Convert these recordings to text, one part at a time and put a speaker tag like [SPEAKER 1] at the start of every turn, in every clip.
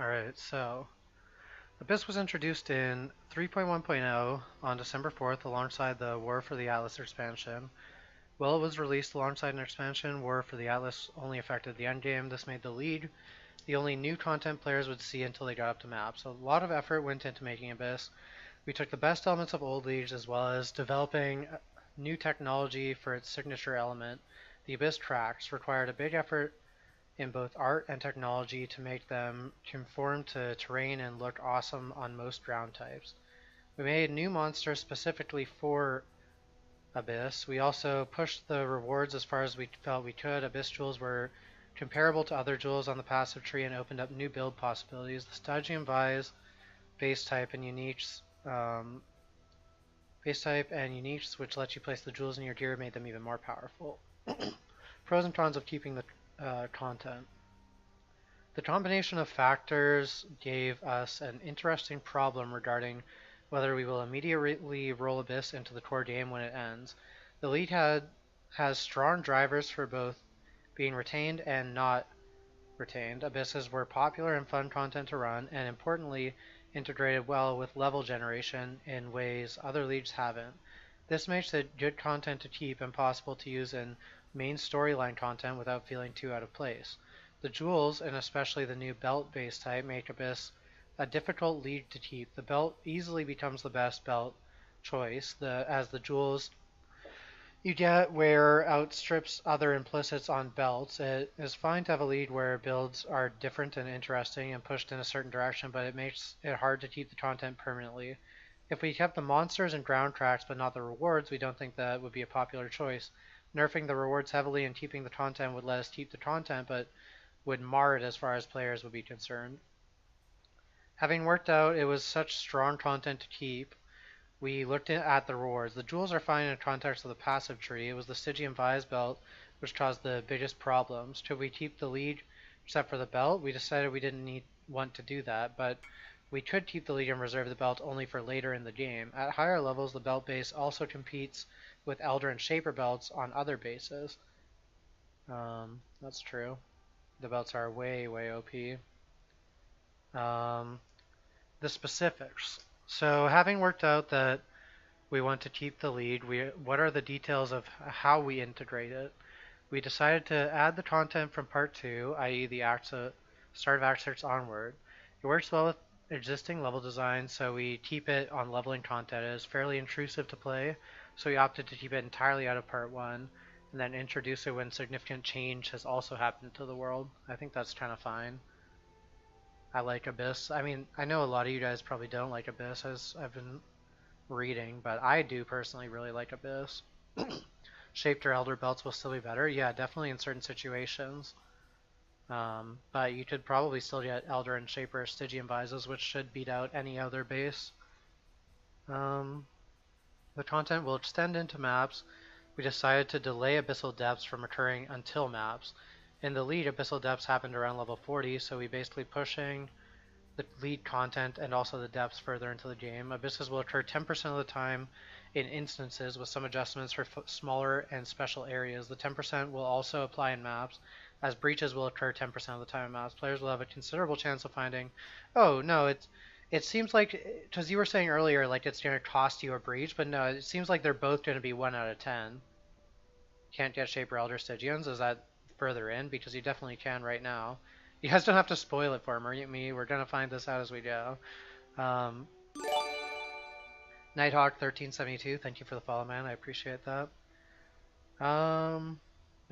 [SPEAKER 1] Alright, so Abyss was introduced in 3.1.0 on December 4th alongside the War for the Atlas expansion. While it was released alongside an expansion, War for the Atlas only affected the endgame. This made the lead the only new content players would see until they got up to map. So a lot of effort went into making Abyss. We took the best elements of old League as well as developing new technology for its signature element. The Abyss tracks required a big effort in both art and technology to make them conform to terrain and look awesome on most ground types. We made new monsters specifically for Abyss. We also pushed the rewards as far as we felt we could. Abyss jewels were comparable to other jewels on the passive tree and opened up new build possibilities. The Stygian Vise base type and uniques, which let you place the jewels in your gear, made them even more powerful. Pros and cons of keeping the content. The combination of factors gave us an interesting problem regarding whether we will immediately roll Abyss into the core game when it ends. The league has strong drivers for both being retained and not retained. Abysses were popular and fun content to run, and importantly, integrated well with level generation in ways other leagues haven't. This makes it good content to keep and possible to use in main storyline content without feeling too out of place. The jewels, and especially the new belt base type, make Abyss a difficult league to keep. The belt easily becomes the best belt choice, as the jewels you get wear outstrips other implicits on belts. It is fine to have a league where builds are different and interesting and pushed in a certain direction, but it makes it hard to keep the content permanently. If we kept the monsters and ground tracks but not the rewards, we don't think that would be a popular choice. Nerfing the rewards heavily and keeping the content would let us keep the content, but would mar it as far as players would be concerned. Having worked out it was such strong content to keep, we looked at the rewards. The jewels are fine in the context of the passive tree. It was the Stygian Vise belt which caused the biggest problems. Should we keep the lead except for the belt? We decided we didn't want to do that, but we could keep the lead and reserve the belt only for later in the game. At higher levels, the belt base also competes with Elder and Shaper belts on other bases. That's true. The belts are way, way OP. The specifics. So having worked out that we want to keep the lead, what are the details of how we integrate it? We decided to add the content from part 2, i.e. the start of Act 6 onward. It works well with existing level design, so we keep it on leveling content. It is fairly intrusive to play, so we opted to keep it entirely out of part 1, and then introduce it when significant change has also happened to the world. I think that's kind of fine. I like Abyss. I mean, I know a lot of you guys probably don't like Abyss, as I've been reading, but I do personally really like Abyss. Shaped or Elder belts will still be better. Yeah, definitely in certain situations. But you could probably still get Elder and Shaper Stygian Vises, which should beat out any other base. The content will extend into maps. We decided to delay Abyssal Depths from occurring until maps. In the lead, Abyssal Depths happened around level 40, so we basically pushing the lead content and also the depths further into the game. Abysses will occur 10% of the time in instances with some adjustments for smaller and special areas. The 10% will also apply in maps, as breaches will occur 10% of the time in maps. Players will have a considerable chance of finding, oh no, it seems like, because you were saying earlier like it's going to cost you a breach, but no, it seems like they're both going to be 1 out of 10. Can't get Shaper Elder Stygians? Is that further in? Because you definitely can right now. You guys don't have to spoil it for me. We're going to find this out as we go. Nighthawk1372, thank you for the follow, man. I appreciate that.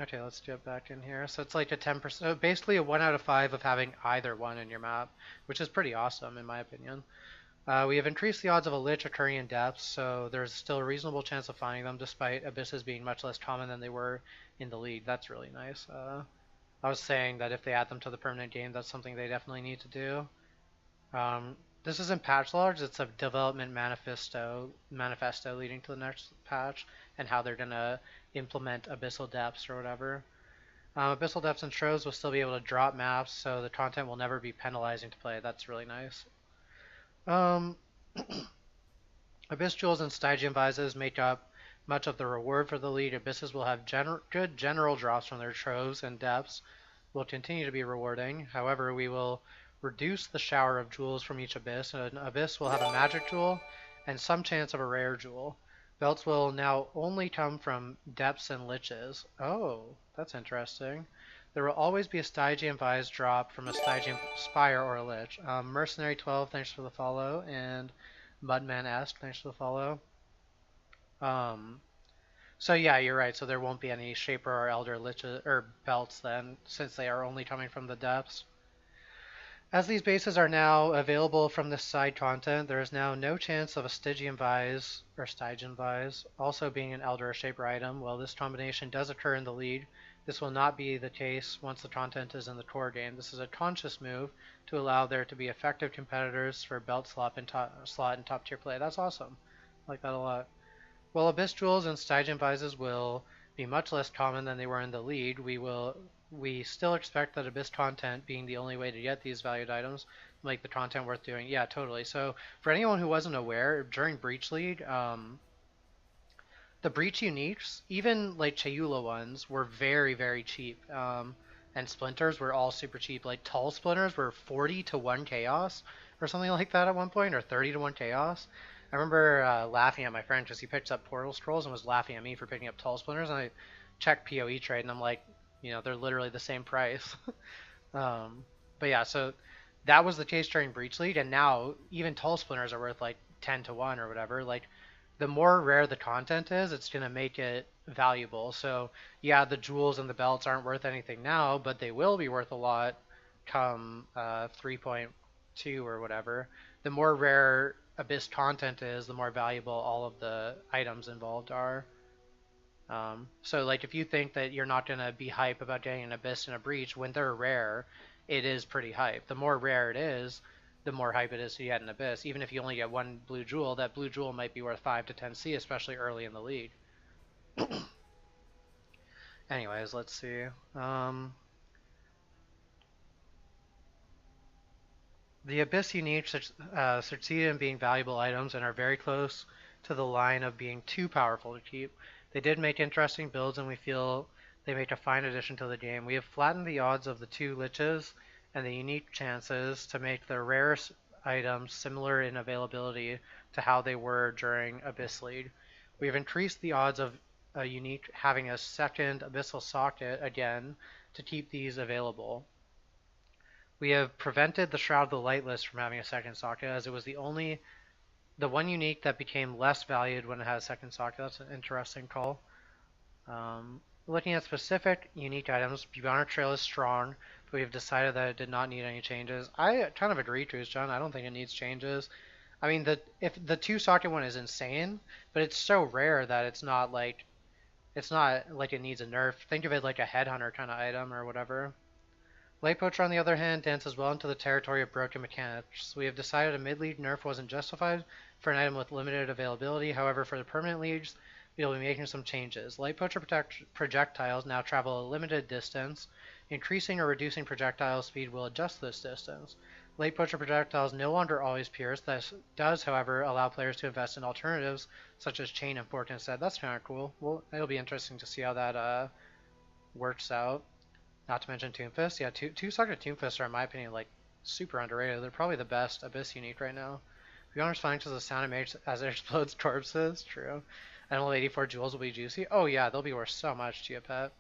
[SPEAKER 1] Okay, let's jump back in here. So it's like a 10%, basically a 1 out of 5 of having either one in your map, which is pretty awesome in my opinion. We have increased the odds of a Lich occurring in depths, so there's still a reasonable chance of finding them, despite Abysses being much less common than they were in the League. That's really nice. I was saying that if they add them to the permanent game, that's something they definitely need to do. This isn't patch logs, it's a development manifesto leading to the next patch, and how they're going to implement Abyssal Depths or whatever. Abyssal Depths and Troves will still be able to drop maps, so the content will never be penalizing to play. That's really nice. Abyss Jewels and Stygian Vises make up much of the reward for the league. Abysses will have good general drops from their Troves, and Depths will continue to be rewarding. However, we will reduce the shower of jewels from each abyss. An abyss will have a magic jewel and some chance of a rare jewel. Belts will now only come from depths and liches. Oh, that's interesting. There will always be a Stygian Vise drop from a Stygian Spire or a Lich. Mercenary 12, thanks for the follow, and Mudman Est, thanks for the follow. So yeah, you're right. So there won't be any Shaper or Elder Liches or Belts then, since they are only coming from the depths. As these bases are now available from this side content, there is now no chance of a Stygian Vise or Stygian Vise also being an Elder or Shaper item. While this combination does occur in the lead, this will not be the case once the content is in the core game. This is a conscious move to allow there to be effective competitors for belt slot and top tier play. That's awesome. I like that a lot. While Abyss Jewels and Stygian Vises will be much less common than they were in the lead, we still expect that Abyss content being the only way to get these valued items make the content worth doing. Yeah, totally. So for anyone who wasn't aware, during Breach League, the Breach uniques, even like Chayula ones, were very, very cheap. And Splinters were all super cheap. Like Tall Splinters were 40 to 1 Chaos or something like that at one point, or 30 to 1 Chaos. I remember laughing at my friend because he picked up Portal Scrolls and was laughing at me for picking up Tall Splinters, and I checked PoE trade and I'm like, you know, they're literally the same price. But yeah, so that was the case during Breach League, and now even Tall Splinters are worth like 10 to 1 or whatever. Like, the more rare the content is, it's going to make it valuable. So yeah, the jewels and the belts aren't worth anything now, but they will be worth a lot come 3.2 or whatever. The more rare Abyss content is, the more valuable all of the items involved are. So like if you think that you're not going to be hype about getting an Abyss and a Breach, when they're rare, it is pretty hype. The more rare it is, the more hype it is to get an Abyss. Even if you only get one blue jewel, that blue jewel might be worth 5 to 10 C, especially early in the league. Anyways, let's see. The Abyss uniques succeeded in being valuable items and are very close to the line of being too powerful to keep. They did make interesting builds, and we feel they make a fine addition to the game. We have flattened the odds of the two Liches and the unique chances to make the rarest items similar in availability to how they were during Abyss League. We have increased the odds of a unique having a second Abyssal Socket again to keep these available. We have prevented the Shroud of the Lightless from having a second socket, as it was the one unique that became less valued when it had a second socket. That's an interesting call. Looking at specific unique items, Bubonic Trail is strong, but we have decided that it did not need any changes. I kind of agree, Truth John. I don't think it needs changes. I mean, if the two socket one is insane, but it's so rare that it's not like it needs a nerf. Think of it like a headhunter kind of item or whatever. Light Poacher, on the other hand, dances well into the territory of broken mechanics. We have decided a mid-league nerf wasn't justified for an item with limited availability. However, for the permanent leagues, we will be making some changes. Light Poacher projectiles now travel a limited distance. Increasing or reducing projectile speed will adjust this distance. Light Poacher projectiles no longer always pierce. This does, however, allow players to invest in alternatives, such as Chain and Fork instead. That's kind of cool. Well, it'll be interesting to see how that works out. Not to mention Tombfist. Yeah, two-socket Tombfists are, in my opinion, like, super underrated. They're probably the best Abyss unique right now. Beyond flanks is the sound it makes as it explodes corpses. True. And only 84 jewels will be juicy. Oh yeah, they'll be worth so much to you, pet.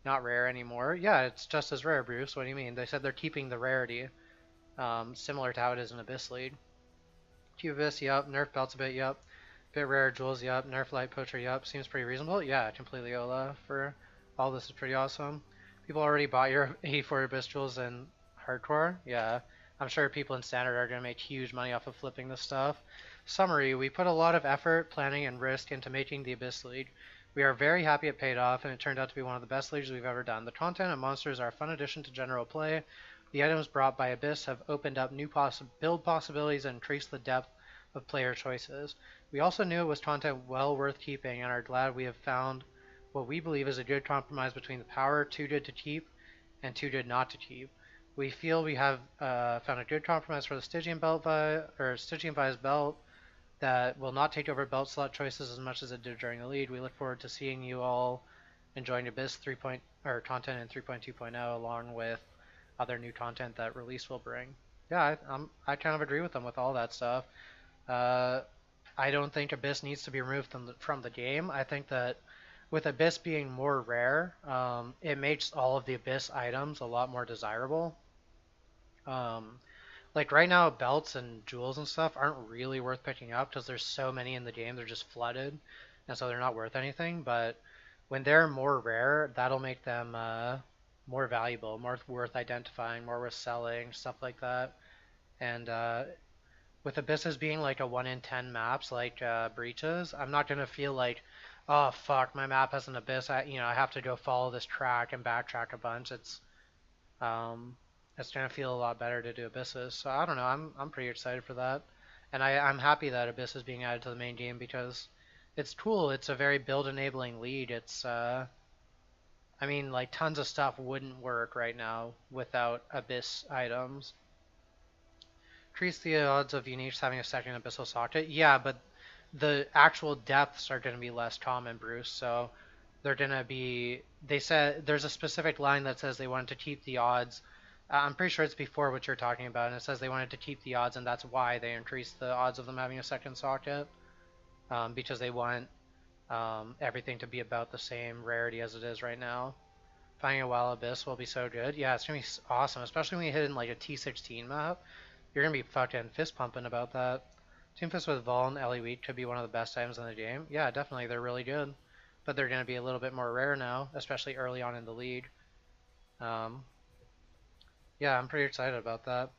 [SPEAKER 1] Not rare anymore. Yeah, it's just as rare, Bruce. What do you mean? They said they're keeping the rarity. Similar to how it is in Abyss League. Q-Abyss, yup. Nerf belts a bit, yup. Bit rare jewels, yup. Nerf Light Poacher, yup. Seems pretty reasonable. Yeah, completely Ola for all this is pretty awesome. People already bought your 84 Abyss jewels in Hardcore. Yeah, I'm sure people in Standard are going to make huge money off of flipping this stuff. Summary, we put a lot of effort, planning, and risk into making the Abyss League. We are very happy it paid off, and it turned out to be one of the best leagues we've ever done. The content and monsters are a fun addition to general play. The items brought by Abyss have opened up new build possibilities and increased the depth of player choices. We also knew it was content well worth keeping, and are glad we have found what we believe is a good compromise between the power too good to keep and too good not to keep. We feel we have found a good compromise for the Stygian Vise belt that will not take over belt slot choices as much as it did during the lead. We look forward to seeing you all enjoying Abyss content in 3.2.0 along with other new content that release will bring. Yeah, I kind of agree with them with all that stuff. Uh, I don't think Abyss needs to be removed from the game. I think that with Abyss being more rare, it makes all of the Abyss items a lot more desirable. Um, like right now, belts and jewels and stuff aren't really worth picking up because there's so many in the game. They're just flooded, and so they're not worth anything. But when they're more rare, that'll make them more valuable, more worth identifying, more worth selling, stuff like that. And with Abysses being like a 1 in 10 maps like Breaches, I'm not gonna feel like, oh fuck, my map has an Abyss. I have to go follow this track and backtrack a bunch. Um, it's gonna feel a lot better to do Abysses. So I don't know. I'm pretty excited for that, and I'm happy that Abyss is being added to the main game because it's cool. It's a very build enabling lead. I mean, like tons of stuff wouldn't work right now without Abyss items. Increase the odds of uniques having a second abyssal socket. Yeah, but the actual depths are going to be less common, Bruce. So they're going to be. They said there's a specific line that says they wanted to keep the odds. I'm pretty sure it's before what you're talking about, and it says they wanted to keep the odds, and that's why they increased the odds of them having a second socket, because they want everything to be about the same rarity as it is right now. Finding a wild abyss will be so good. Yeah, it's gonna be awesome, especially when you hit in like a T16 map. You're gonna be fucking fist pumping about that. Team Fist with Vol and Ellie Weak could be one of the best items in the game. Yeah, definitely, they're really good. But they're gonna be a little bit more rare now, especially early on in the league. Um, yeah, I'm pretty excited about that.